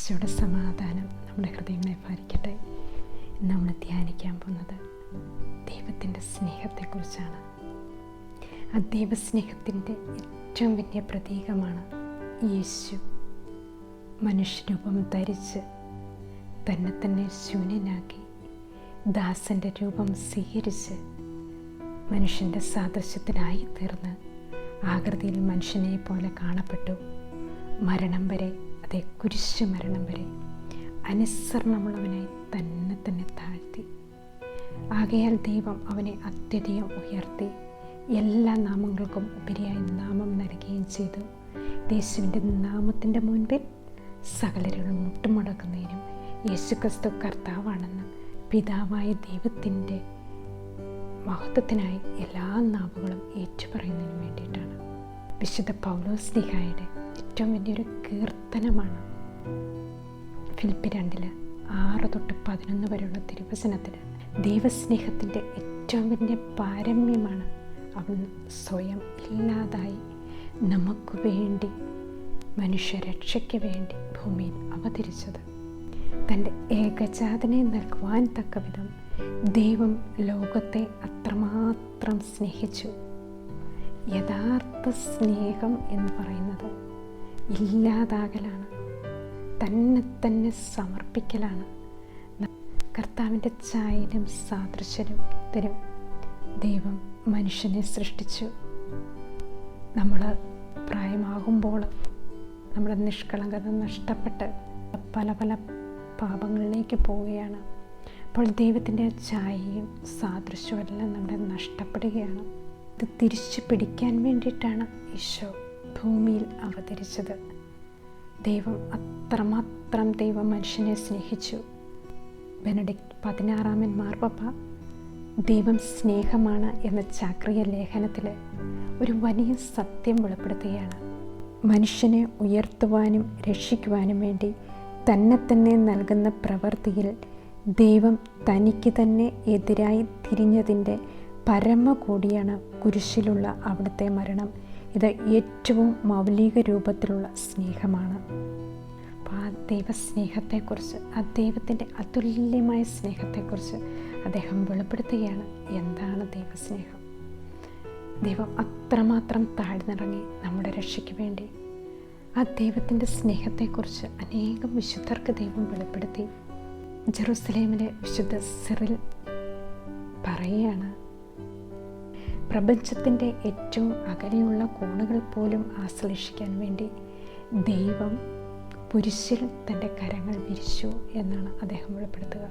ഈശോയുടെ സമാധാനം നമ്മുടെ ഹൃദയങ്ങളെ ഭരിക്കട്ടെ. നമ്മൾ ധ്യാനിക്കാൻ പോകുന്നത് ദൈവത്തിൻ്റെ സ്നേഹത്തെക്കുറിച്ചാണ്. ആ ദൈവസ്നേഹത്തിൻ്റെ ഏറ്റവും വലിയ പ്രതീകമാണ് യേശു മനുഷ്യരൂപം ധരിച്ച് തന്നെ ശൂന്യനാക്കി ദാസൻ്റെ രൂപം സ്വീകരിച്ച് മനുഷ്യൻ്റെ സാദൃശ്യത്തിലായി തീർന്ന് ആകൃതിയിൽ മനുഷ്യനെ പോലെ കാണപ്പെട്ടു. മരണം വരെ, അതേ കുരിശ് മരണം വരെ അനുസരണമുള്ളവനായി തന്നെ താഴ്ത്തി. ആകയാൽ ദൈവം അവനെ അത്യധികം ഉയർത്തി എല്ലാ നാമങ്ങൾക്കും ഉപരിയായി നാമം നൽകുകയും ചെയ്തു. യേശുവിൻ്റെ നാമത്തിൻ്റെ മുൻപിൽ സകലരും മുട്ടുമടക്കുന്നതിനും യേശുക്രിസ്തു കർത്താവാണെന്ന് പിതാവായ ദൈവത്തിൻ്റെ മഹത്വത്തിനായി എല്ലാ നാവുകളും ഏറ്റുപറയുന്നതിനും വേണ്ടിയിട്ടാണ്. വിശുദ്ധ പൗലോസ്ലീഹായുടെ ഏറ്റവും വലിയൊരു കീർത്തനമാണ് ഫിലിപ്പി 2:6-11 വരെയുള്ള തിരുവചനത്തിൽ ദൈവസ്നേഹത്തിൻ്റെ ഏറ്റവും വലിയ പാരമ്യമാണ് അവിടുന്ന് സ്വയം ഇല്ലാതായി നമുക്ക് വേണ്ടി, മനുഷ്യരക്ഷയ്ക്ക് വേണ്ടി ഭൂമിയിൽ അവതരിച്ചത്. തൻ്റെ ഏകജാതനെ നൽകുവാൻ തക്കവിധം ദൈവം ലോകത്തെ അത്രമാത്രം സ്നേഹിച്ചു. യഥാർത്ഥ സ്നേഹം എന്ന് പറയുന്നത് ഇല്ലാതാകലാണ്, തന്നെ സമർപ്പിക്കലാണ്. കർത്താവിൻ്റെ ഛായയിലും സാദൃശ്യത്തിലും ദൈവം മനുഷ്യനെ സൃഷ്ടിച്ചു. നമ്മൾ പ്രായമാകുമ്പോൾ നമ്മുടെ നിഷ്കളങ്കത നഷ്ടപ്പെട്ട് പല പാപങ്ങളിലേക്ക് പോവുകയാണ്. അപ്പോൾ ദൈവത്തിൻ്റെ ഛായയും സാദൃശ്യവും എല്ലാം നമ്മുടെ നഷ്ടപ്പെടുകയാണ്. ഇത് തിരിച്ചു പിടിക്കാൻ വേണ്ടിയിട്ടാണ് ഈശോ ഭൂമിയിൽ അവതരിച്ചത്. ദൈവം അത്രമാത്രം മനുഷ്യനെ സ്നേഹിച്ചു. ബെനഡിക്ട് 16 മാർപ്പാപ്പ ദൈവം സ്നേഹമാണ് എന്ന ചാക്രിക ലേഖനത്തിൽ ഒരു വലിയ സത്യം വെളിപ്പെടുത്തുകയാണ്. മനുഷ്യനെ ഉയർത്തുവാനും രക്ഷിക്കുവാനും വേണ്ടി തന്നെ നൽകുന്ന പ്രവൃത്തിയിൽ ദൈവം തനിക്ക് തന്നെ എതിരായി തിരിഞ്ഞതിൻ്റെ പരമകോടിയാണ് കുരിശിലുള്ള അവിടുത്തെ മരണം. ഇത് ഏറ്റവും മൗലിക രൂപത്തിലുള്ള സ്നേഹമാണ്. അപ്പോൾ ആ ദൈവസ്നേഹത്തെക്കുറിച്ച്, ആ ദൈവത്തിൻ്റെ അതുല്യമായ സ്നേഹത്തെക്കുറിച്ച് അദ്ദേഹം വെളിപ്പെടുത്തുകയാണ്. എന്താണ് ദൈവസ്നേഹം? ദൈവം അത്രമാത്രം താഴ്ന്നിറങ്ങി നമ്മുടെ രക്ഷയ്ക്ക് വേണ്ടി. ആ ദൈവത്തിൻ്റെ സ്നേഹത്തെക്കുറിച്ച് അനേകം വിശുദ്ധർക്ക് ദൈവം വെളിപ്പെടുത്തി. ജെറുസലേമിലെ വിശുദ്ധ സിറിൽ പറയുകയാണ്, പ്രപഞ്ചത്തിൻ്റെ ഏറ്റവും അകലെയുള്ള കോണുകൾ പോലും ആശ്ലേഷിക്കാൻ വേണ്ടി ദൈവം കുരിശിൽ തൻ്റെ കരങ്ങൾ വിരിച്ചു എന്നാണ് അദ്ദേഹം വെളിപ്പെടുത്തുക.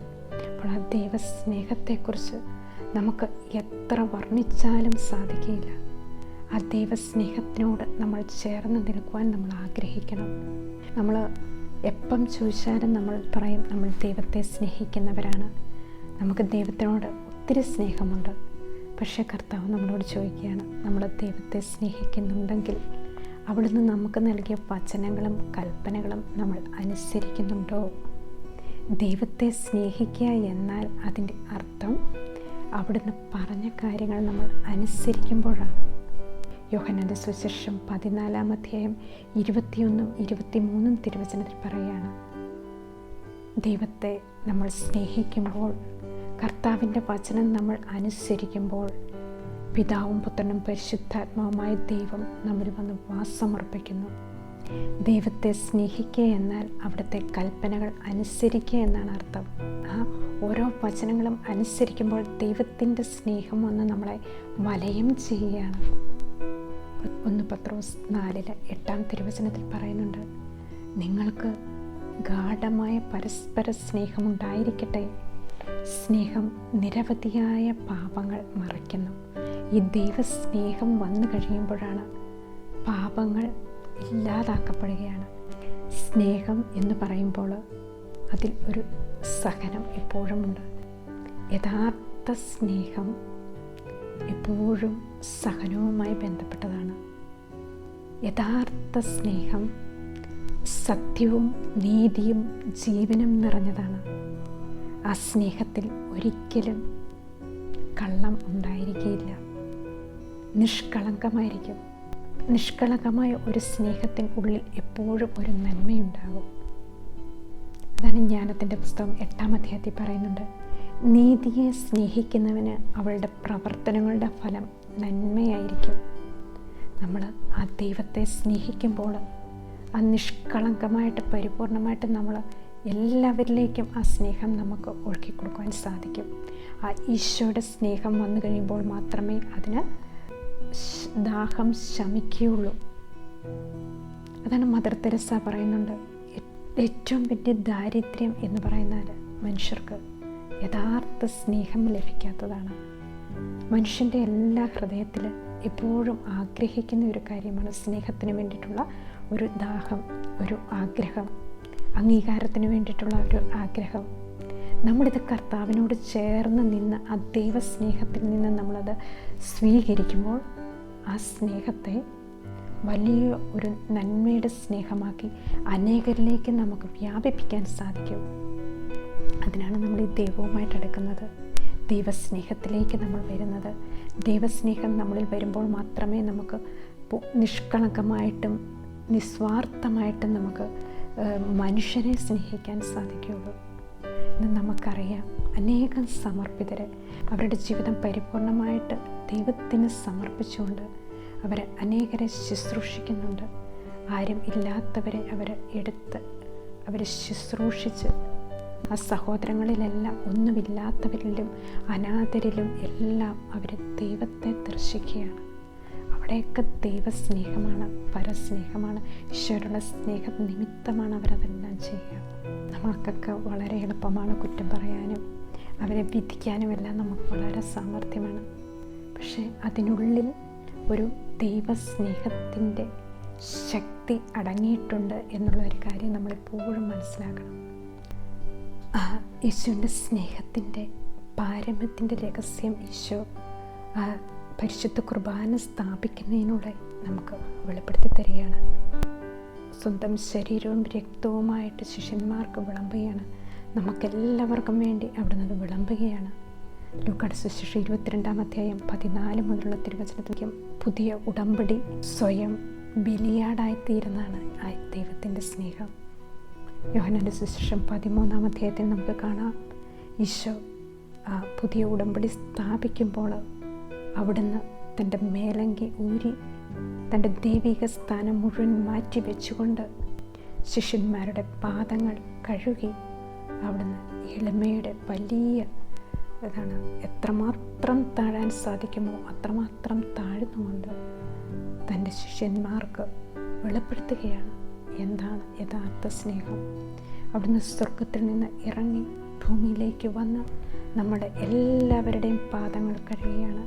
അപ്പോൾ ആ ദൈവസ്നേഹത്തെക്കുറിച്ച് നമുക്ക് എത്ര വർണ്ണിച്ചാലും സാധിക്കില്ല. ആ ദൈവസ്നേഹത്തിനോട് നമ്മൾ ചേർന്ന് നിൽക്കുവാൻ നമ്മൾ ആഗ്രഹിക്കണം. നമ്മൾ എപ്പം ചോദിച്ചാലും നമ്മൾ പറയും നമ്മൾ ദൈവത്തെ സ്നേഹിക്കുന്നവരാണ്, നമുക്ക് ദൈവത്തിനോട് ഒത്തിരി സ്നേഹമുണ്ട്. പക്ഷേ കർത്താവ് നമ്മളോട് ചോദിക്കുകയാണ്, നമ്മൾ ദൈവത്തെ സ്നേഹിക്കുന്നുണ്ടെങ്കിൽ അവിടുന്ന് നമുക്ക് നൽകിയ വചനങ്ങളും കൽപ്പനകളും നമ്മൾ അനുസരിക്കുന്നുണ്ടോ? ദൈവത്തെ സ്നേഹിക്കുക എന്നാൽ അതിൻ്റെ അർത്ഥം അവിടുന്ന് പറഞ്ഞ കാര്യങ്ങൾ നമ്മൾ അനുസരിക്കുമ്പോഴാണ്. യോഹന്നാൻ്റെ സുവിശേഷം 14 21-23 തിരുവചനത്തിൽ പറയുകയാണ്, ദൈവത്തെ നമ്മൾ സ്നേഹിക്കുമ്പോൾ, കർത്താവിൻ്റെ വചനം നമ്മൾ അനുസരിക്കുമ്പോൾ പിതാവും പുത്രനും പരിശുദ്ധാത്മാവുമായ ദൈവം നമ്മിൽ വന്ന് വാസമർപ്പിക്കുന്നു. ദൈവത്തെ സ്നേഹിക്കുക എന്നാൽ അവിടുത്തെ കൽപ്പനകൾ അനുസരിക്കുക എന്നാണ് അർത്ഥം. ആ ഓരോ വചനങ്ങളും അനുസരിക്കുമ്പോൾ ദൈവത്തിൻ്റെ സ്നേഹം വന്ന് നമ്മളെ വലയം ചെയ്യുകയാണ്. 1 പത്രോസ് 4:8 തിരുവചനത്തിൽ പറയുന്നുണ്ട്, നിങ്ങൾക്ക് ഗാഢമായ പരസ്പര സ്നേഹമുണ്ടായിരിക്കട്ടെ. സ്നേഹം നിരവധിയായ പാപങ്ങൾ മറയ്ക്കുന്നു. ഈ ദൈവസ്നേഹം വന്നു കഴിയുമ്പോഴാണ് പാപങ്ങൾ ഇല്ലാതാക്കപ്പെടുകയാണ്. സ്നേഹം എന്ന് പറയുമ്പോൾ അതിൽ ഒരു സഹനം എപ്പോഴുമുണ്ട്. യഥാർത്ഥ സ്നേഹം എപ്പോഴും സഹനവുമായി ബന്ധപ്പെട്ടതാണ്. യഥാർത്ഥ സ്നേഹം സത്യവും നീതിയും ജീവനും നിറഞ്ഞതാണ്. ആ സ്നേഹത്തിൽ ഒരിക്കലും കള്ളം ഉണ്ടായിരിക്കുകയില്ല, നിഷ്കളങ്കമായിരിക്കും. നിഷ്കളങ്കമായ ഒരു സ്നേഹത്തിന് ഉള്ളിൽ എപ്പോഴും ഒരു നന്മയുണ്ടാകും. അതാണ് ജ്ഞാനത്തിൻ്റെ പുസ്തകം 8-ാം അധ്യായത്തിൽ പറയുന്നുണ്ട്, നീതിയെ സ്നേഹിക്കുന്നവന് അവളുടെ പ്രവർത്തനങ്ങളുടെ ഫലം നന്മയായിരിക്കും. നമ്മൾ ആ ദൈവത്തെ സ്നേഹിക്കുമ്പോൾ ആ നിഷ്കളങ്കമായിട്ട് പരിപൂർണമായിട്ട് നമ്മൾ എല്ലാവരിലേക്കും ആ സ്നേഹം നമുക്ക് ഒഴുക്കി കൊടുക്കുവാൻ സാധിക്കും. ആ ഈശോയുടെ സ്നേഹം വന്നു കഴിയുമ്പോൾ മാത്രമേ അതിന് ദാഹം ശമിക്കുകയുള്ളൂ. അതാണ് മദർ തെരേസ പറയുന്നുണ്ട്, ഏറ്റവും വലിയ ദാരിദ്ര്യം എന്ന് പറയുന്നത് മനുഷ്യർക്ക് യഥാർത്ഥ സ്നേഹം ലഭിക്കാത്തതാണ്. മനുഷ്യൻ്റെ എല്ലാ ഹൃദയത്തിൽ എപ്പോഴും ആഗ്രഹിക്കുന്ന ഒരു കാര്യമാണ് സ്നേഹത്തിന് വേണ്ടിയിട്ടുള്ള ഒരു ദാഹം, ഒരു ആഗ്രഹം, അംഗീകാരത്തിന് വേണ്ടിയിട്ടുള്ള ഒരു ആഗ്രഹം. നമ്മളിത് കർത്താവിനോട് ചേർന്ന് നിന്ന് ആ ദൈവസ്നേഹത്തിൽ നിന്ന് നമ്മളത് സ്വീകരിക്കുമ്പോൾ ആ സ്നേഹത്തെ വലിയ ഒരു നന്മയുടെ സ്നേഹമാക്കി അനേകരിലേക്ക് നമുക്ക് വ്യാപിപ്പിക്കാൻ സാധിക്കും. അതിനാണ് നമ്മൾ ഈ ദൈവവുമായിട്ട് അടുക്കുന്നത്, ദൈവസ്നേഹത്തിലേക്ക് നമ്മൾ വരുന്നത്. ദൈവസ്നേഹം നമ്മളിൽ വരുമ്പോൾ മാത്രമേ നമുക്ക് നിഷ്കളങ്കമായിട്ടും നിസ്വാർത്ഥമായിട്ടും നമുക്ക് മനുഷ്യനെ സ്നേഹിക്കാൻ സാധിക്കുകയുള്ളൂ. ഇന്ന് നമുക്കറിയാം, അനേകം സമർപ്പിതർ അവരുടെ ജീവിതം പരിപൂർണമായിട്ട് ദൈവത്തിന് സമർപ്പിച്ചുകൊണ്ട് അവർ അനേകരെ ശുശ്രൂഷിക്കുന്നുണ്ട്. ആരും ഇല്ലാത്തവരെ അവർ എടുത്ത് അവർ ശുശ്രൂഷിച്ച് ആ സഹോദരങ്ങളിലെല്ലാം ഒന്നുമില്ലാത്തവരിലും അനാഥരിലും എല്ലാം അവർ ദൈവത്തെ ദർശിക്കുകയാണ്. അവിടെയൊക്കെ ദൈവസ്നേഹമാണ്, പരസ്നേഹമാണ്, ഈശ്വരനുള്ള സ്നേഹ നിമിത്തമാണ് അവരതെല്ലാം ചെയ്യുക. നമ്മൾക്കൊക്കെ വളരെ എളുപ്പമാണ് കുറ്റം പറയാനും അവരെ വിധിക്കാനും എല്ലാം നമുക്ക് വളരെ സാമർഥ്യമാണ്. പക്ഷേ അതിനുള്ളിൽ ഒരു ദൈവസ്നേഹത്തിൻ്റെ ശക്തി അടങ്ങിയിട്ടുണ്ട് എന്നുള്ള ഒരു കാര്യം നമ്മളെപ്പോഴും മനസ്സിലാക്കണം. ആ യേശുവിൻ്റെ സ്നേഹത്തിൻ്റെ പാരമ്യത്തിൻ്റെ രഹസ്യം ഈശോ ആ പരിശുദ്ധ കുർബാന സ്ഥാപിക്കുന്നതിലൂടെ നമുക്ക് വെളിപ്പെടുത്തി തരികയാണ്. സ്വന്തം ശരീരവും രക്തവുമായിട്ട് ശിഷ്യന്മാർക്ക് വിളമ്പുകയാണ്. നമുക്കെല്ലാവർക്കും വേണ്ടി അവിടെ നിന്ന് വിളമ്പുകയാണ്. ലൂക്കായുടെ സുവിശേഷം 22-ാം അധ്യായം 14 മുതലുള്ള തിരുവചനത്തിലേക്കും പുതിയ ഉടമ്പടി സ്വയം ബലിയാടായിത്തീരുന്നതാണ് ആ ദൈവത്തിൻ്റെ സ്നേഹം. യോഹന്നാന്റെ സുവിശേഷം 13-ാം അധ്യായത്തിൽ നമുക്ക് കാണാം, ഈശോ ആ പുതിയ ഉടമ്പടി സ്ഥാപിക്കുമ്പോൾ അവിടുന്ന് തൻ്റെ മേലങ്കി ഊരി തൻ്റെ ദൈവിക സ്ഥാനം മുഴുവൻ മാറ്റി വെച്ചുകൊണ്ട് ശിഷ്യന്മാരുടെ പാദങ്ങൾ കഴുകി അവിടുന്ന് എളിമയുടെ വലിയ എത്രമാത്രം താഴാൻ സാധിക്കുമോ അത്രമാത്രം താഴ്ന്നുകൊണ്ട് തൻ്റെ ശിഷ്യന്മാർക്ക് വെളിപ്പെടുത്തുകയാണ് എന്താണ് യഥാർത്ഥ സ്നേഹം. അവിടുന്ന് സ്വർഗത്തിൽ നിന്ന് ഇറങ്ങി ഭൂമിയിലേക്ക് വന്ന് നമ്മുടെ എല്ലാവരുടെയും പാദങ്ങൾ കഴുകുകയാണ്.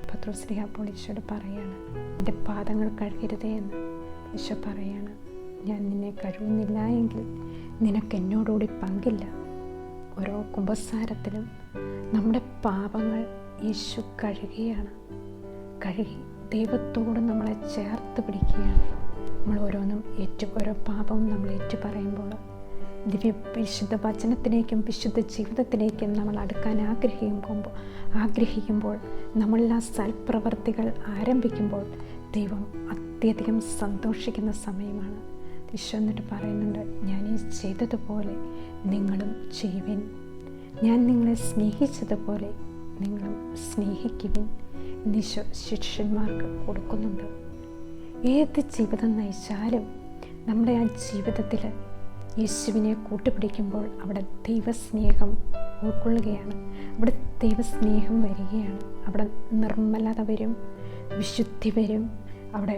പത്രോസ്ലീഹ അപ്പോൾ ഈശോയോട് പറയാണ്, എൻ്റെ പാദങ്ങൾ കഴുകരുതേ എന്ന് ഈശോ പറയാണ്. ഞാൻ നിന്നെ കഴുകുന്നില്ല എങ്കിൽ നിനക്ക് എന്നോടുകൂടി പങ്കില്ല. ഓരോ കുമ്പസാരത്തിലും നമ്മുടെ പാപങ്ങൾ യേശു കഴുകുകയാണ്. കഴുകി ദൈവത്തോട് നമ്മളെ ചേർത്ത് പിടിക്കുകയാണ്. നമ്മൾ ഓരോന്നും ഓരോ പാപവും നമ്മൾ ഏറ്റു പറയുമ്പോൾ വിശുദ്ധ വചനത്തിലേക്കും വിശുദ്ധ ജീവിതത്തിലേക്കും നമ്മൾ അടുക്കാൻ ആഗ്രഹിക്കുമ്പോൾ നമ്മളെല്ലാ സൽപ്രവർത്തികൾ ആരംഭിക്കുമ്പോൾ ദൈവം അത്യധികം സന്തോഷിക്കുന്ന സമയമാണ്. ഈശോ എന്നിട്ട് പറയുന്നുണ്ട്, ഞാൻ ഈ ചെയ്തതുപോലെ നിങ്ങളും ചെയ്യുവിൻ, ഞാൻ നിങ്ങളെ സ്നേഹിച്ചതുപോലെ നിങ്ങളും സ്നേഹിക്കുവിൻ എന്ന് ഈശോ ശിഷ്യന്മാർക്ക് കൊടുക്കുന്നുണ്ട്. ഏത് ജീവിതം നയിച്ചാലും നമ്മുടെ ആ ജീവിതത്തിൽ യേശുവിനെ കൂട്ടുപിടിക്കുമ്പോൾ അവിടെ ദൈവസ്നേഹം ഉൾക്കൊള്ളുകയാണ്, അവിടെ ദൈവസ്നേഹം വരികയാണ്, അവിടെ നിർമ്മലത വരും, വിശുദ്ധി വരും, അവിടെ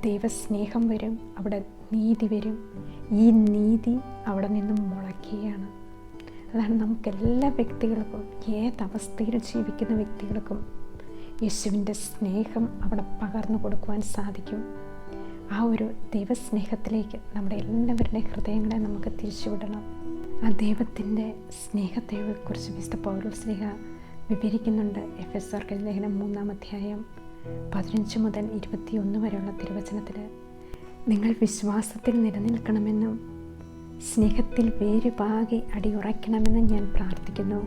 ദൈവസ്നേഹം വരും, അവിടെ നീതി വരും. ഈ നീതി അവിടെ നിന്നും മുളയ്ക്കുകയാണ്. അതാണ് നമുക്കെല്ലാ വ്യക്തികൾക്കും, ഏതവസ്ഥയിൽ ജീവിക്കുന്ന വ്യക്തികൾക്കും യേശുവിൻ്റെ സ്നേഹം അവിടെ പകർന്നു കൊടുക്കുവാൻ സാധിക്കും. ആ ഒരു ദൈവസ്നേഹത്തിലേക്ക് നമ്മുടെ എല്ലാവരുടെയും ഹൃദയങ്ങളെ നമുക്ക് തിരിച്ചുവിടണം. ആ ദൈവത്തിൻ്റെ സ്നേഹത്തെക്കുറിച്ച് വിശുദ്ധ പൗലോസ്ലീഹ വിവരിക്കുന്നുണ്ട്. എഫെസ്യർക്ക് ലേഖനം 3-ാം അധ്യായം 15 മുതൽ 21 വരെയുള്ള തിരുവചനത്തിൽ, നിങ്ങൾ വിശ്വാസത്തിൽ നിലനിൽക്കണമെന്നും സ്നേഹത്തിൽ വേരുപാകി അടിയുറയ്ക്കണമെന്നും ഞാൻ പ്രാർത്ഥിക്കുന്നു.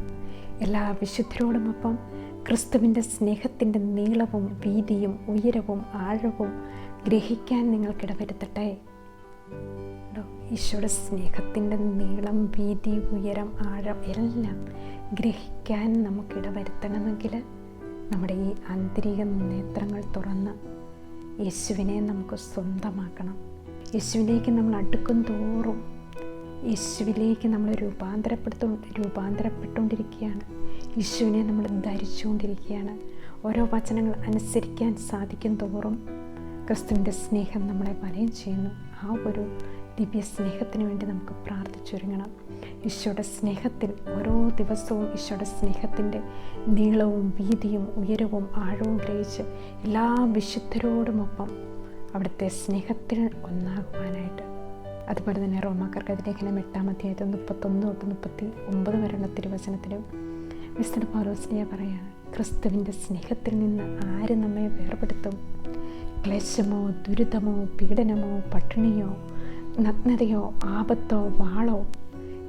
എല്ലാ വിശുദ്ധരോടുമൊപ്പം ക്രിസ്തുവിൻ്റെ സ്നേഹത്തിൻ്റെ നീളവും വീതിയും ഉയരവും ആഴവും ഗ്രഹിക്കാൻ നിങ്ങൾക്കിടവരുത്തട്ടെ. ഈശോയുടെ സ്നേഹത്തിൻ്റെ നീളം, വീതി, ഉയരം, ആഴം എല്ലാം ഗ്രഹിക്കാൻ നമുക്കിടവരുത്തണമെങ്കിൽ നമ്മുടെ ഈ ആന്തരിക നേത്രങ്ങൾ തുറന്ന് യേശുവിനെ നമുക്ക് സ്വന്തമാക്കണം. യേശുവിലേക്ക് നമ്മൾ അടുക്കും തോറും യേശുവിലേക്ക് നമ്മൾ രൂപാന്തരപ്പെട്ടുകൊണ്ടിരിക്കുകയാണ്. യേശുവിനെ നമ്മൾ ധരിച്ചുകൊണ്ടിരിക്കുകയാണ്. ഓരോ വചനങ്ങൾ അനുസരിക്കാൻ സാധിക്കും തോറും ക്രിസ്തുവിൻ്റെ സ്നേഹം നമ്മളെ വലയം ചെയ്യുന്നു. ആ ഒരു ദിവ്യ സ്നേഹത്തിന് വേണ്ടി നമുക്ക് പ്രാർത്ഥിച്ചൊരുങ്ങണം. ഈശോയുടെ സ്നേഹത്തിൽ ഓരോ ദിവസവും ഈശോയുടെ സ്നേഹത്തിൻ്റെ നീളവും വീതിയും ഉയരവും ആഴവും ഗ്രഹിച്ച് എല്ലാ വിശുദ്ധരോടുമൊപ്പം അവിടുത്തെ സ്നേഹത്തിൽ ഒന്നാകുവാനായിട്ട്. അതുപോലെ തന്നെ റോമാക്കാർക്ക് ലേഖനം 8-ാം അധ്യായത്തിൽ 31-39 വരെയുള്ള തിരുവചനത്തിലും വിശുദ്ധ പൗലോസ്ലീഹ പറയാണ്, ക്രിസ്തുവിൻ്റെ സ്നേഹത്തിൽ നിന്ന് ആര് നമ്മെ വേർപെടുത്തും? ക്ലേശമോ, ദുരിതമോ, പീഡനമോ, പട്ടിണിയോ, നഗ്നതയോ, ആപത്തോ, വാളോ,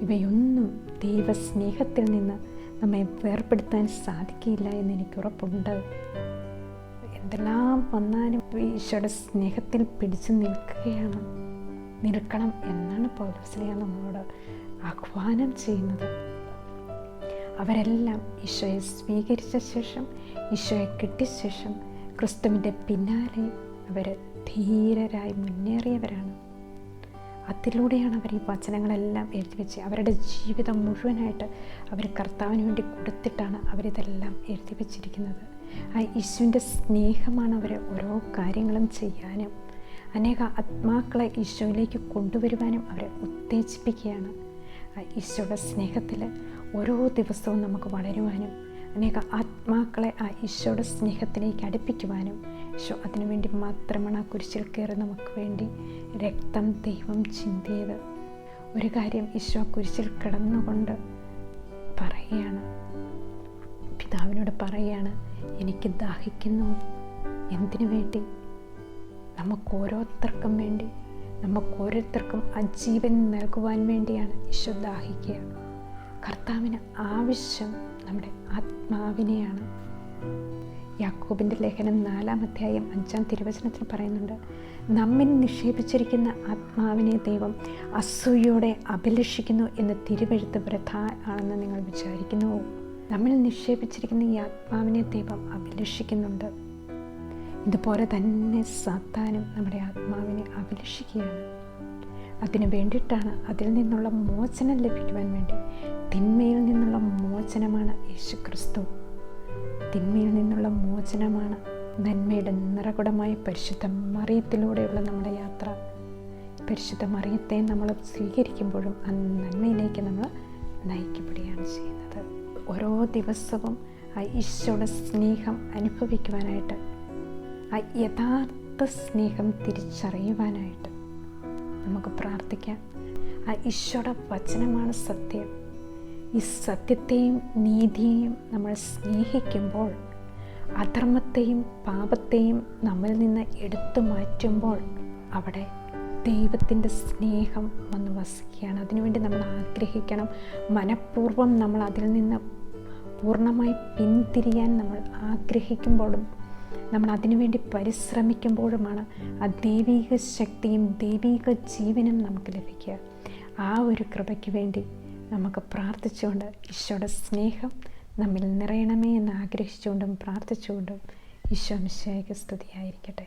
ഇവയൊന്നും ദൈവസ്നേഹത്തിൽ നിന്ന് നമ്മെ വേർപെടുത്താൻ സാധിക്കില്ല എന്ന് എനിക്കുറപ്പുണ്ട്. എന്തെല്ലാം വന്നാലും ഈശോയുടെ സ്നേഹത്തിൽ പിടിച്ചു നിൽക്കണം എന്നാണ് പൗലോസ്ലീഹ നമ്മളോട് ആഹ്വാനം ചെയ്യുന്നത്. അവരെല്ലാം ഈശോയെ സ്വീകരിച്ച ശേഷം, ഈശോയെ കിട്ടിയ ശേഷം ക്രിസ്തുവിൻ്റെ പിന്നാലെ അവർ ധീരരായി മുന്നേറിയവരാണ്. അതിലൂടെയാണ് അവർ ഈ വചനങ്ങളെല്ലാം എഴുതി വെച്ച് അവരുടെ ജീവിതം മുഴുവനായിട്ട് അവർ കർത്താവിന് വേണ്ടി കൊടുത്തിട്ടാണ് അവരിതെല്ലാം എഴുതി വച്ചിരിക്കുന്നത്. ആ യേശുവിൻ്റെ സ്നേഹമാണ് അവരെ ഓരോ കാര്യങ്ങളും ചെയ്യാനും അനേക ആത്മാക്കളെ ഈശോയിലേക്ക് കൊണ്ടുവരുവാനും അവരെ ഉത്തേജിപ്പിക്കുകയാണ്. ആ ഈശോയുടെ സ്നേഹത്തിൽ ഓരോ ദിവസവും നമുക്ക് വളരുവാനും അനേക ആത്മാക്കളെ ആ ഈശോയുടെ സ്നേഹത്തിലേക്ക് അടുപ്പിക്കുവാനും ഈശോ അതിനുവേണ്ടി മാത്രമാണ് ആ കുരിശിൽ കയറി നമുക്ക് വേണ്ടി രക്തം ദൈവം ചിന്തിയത്. ഒരു കാര്യം ഈശോ കുരിശിൽ കിടന്നുകൊണ്ട് പറയുകയാണ്, പിതാവിനോട് പറയുകയാണ്, എനിക്ക് ദാഹിക്കുന്നു. എന്തിനു വേണ്ടി? നമുക്കോരോരുത്തർക്കും വേണ്ടി, നമുക്കോരോരുത്തർക്കും ആ ജീവൻ നൽകുവാൻ വേണ്ടിയാണ് ഈശോ ദാഹിക്കുക. കർത്താവിന് ആവശ്യം നമ്മുടെ ആത്മാവിനെയാണ്. യാക്കോബിൻ്റെ ലേഖനം 4-ാം അധ്യായം 5-ാം തിരുവചനത്തിൽ പറയുന്നുണ്ട്, നമ്മിൽ നിക്ഷേപിച്ചിരിക്കുന്ന ആത്മാവിനെ ദൈവം അസൂയയോടെ അഭിലഷിക്കുന്നു എന്ന് തിരുവെഴുത്ത് വൃഥ ആണെന്ന് നിങ്ങൾ വിചാരിക്കുന്നുവോ? നമ്മിൽ നിക്ഷേപിച്ചിരിക്കുന്ന ഈ ആത്മാവിനെ ദൈവം അഭിലഷിക്കുന്നുണ്ട്. ഇതുപോലെ തന്നെ സാത്താനും നമ്മുടെ ആത്മാവിനെ അഭിലഷിക്കുകയാണ്. അതിനു വേണ്ടിയിട്ടാണ്, അതിൽ നിന്നുള്ള മോചനം ലഭിക്കുവാൻ വേണ്ടി. തിന്മയിൽ നിന്നുള്ള മോചനമാണ് യേശുക്രിസ്തു. തിന്മയിൽ നിന്നുള്ള മോചനമാണ് നന്മയുടെ നിറകുടമായ പരിശുദ്ധ മറിയത്തിലൂടെയുള്ള നമ്മുടെ യാത്ര. പരിശുദ്ധ മറിയത്തെ നമ്മൾ സ്വീകരിക്കുമ്പോഴും ആ നന്മയിലേക്ക് നമ്മൾ നയിക്കപ്പെടുകയാണ് ചെയ്യുന്നത്. ഓരോ ദിവസവും ആ ഈശോയുടെ സ്നേഹം അനുഭവിക്കുവാനായിട്ട്, ആ യഥാർത്ഥ സ്നേഹം തിരിച്ചറിയുവാനായിട്ട് നമുക്ക് പ്രാർത്ഥിക്കാം. ആ ഈശോയുടെ വചനമാണ് സത്യം. ഈ സത്യത്തെയും നീതിയെയും നമ്മൾ സ്നേഹിക്കുമ്പോൾ, അധർമ്മത്തെയും പാപത്തെയും നമ്മിൽ നിന്ന് എടുത്തു മാറ്റുമ്പോൾ അവിടെ ദൈവത്തിൻ്റെ സ്നേഹം വന്ന് വസിക്കുകയാണ്. അതിനുവേണ്ടി നമ്മൾ ആഗ്രഹിക്കണം. മനഃപൂർവ്വം നമ്മൾ അതിൽ നിന്ന് പൂർണ്ണമായി പിന്തിരിയാൻ നമ്മൾ ആഗ്രഹിക്കുമ്പോഴും നമ്മൾ അതിനുവേണ്ടി പരിശ്രമിക്കുമ്പോഴുമാണ് ആ ദൈവിക ശക്തിയും ദൈവിക ജീവനും നമുക്ക് ലഭിക്കുക. ആ ഒരു കൃപയ്ക്ക് വേണ്ടി നമുക്ക് പ്രാർത്ഥിച്ചുകൊണ്ട് ഈശോയുടെ സ്നേഹം നമ്മിൽ നിറയണമേ എന്ന് ആഗ്രഹിച്ചുകൊണ്ടും പ്രാർത്ഥിച്ചുകൊണ്ടും ഈശോ മിശിഹായ്ക്ക് സ്തുതിയായിരിക്കട്ടെ.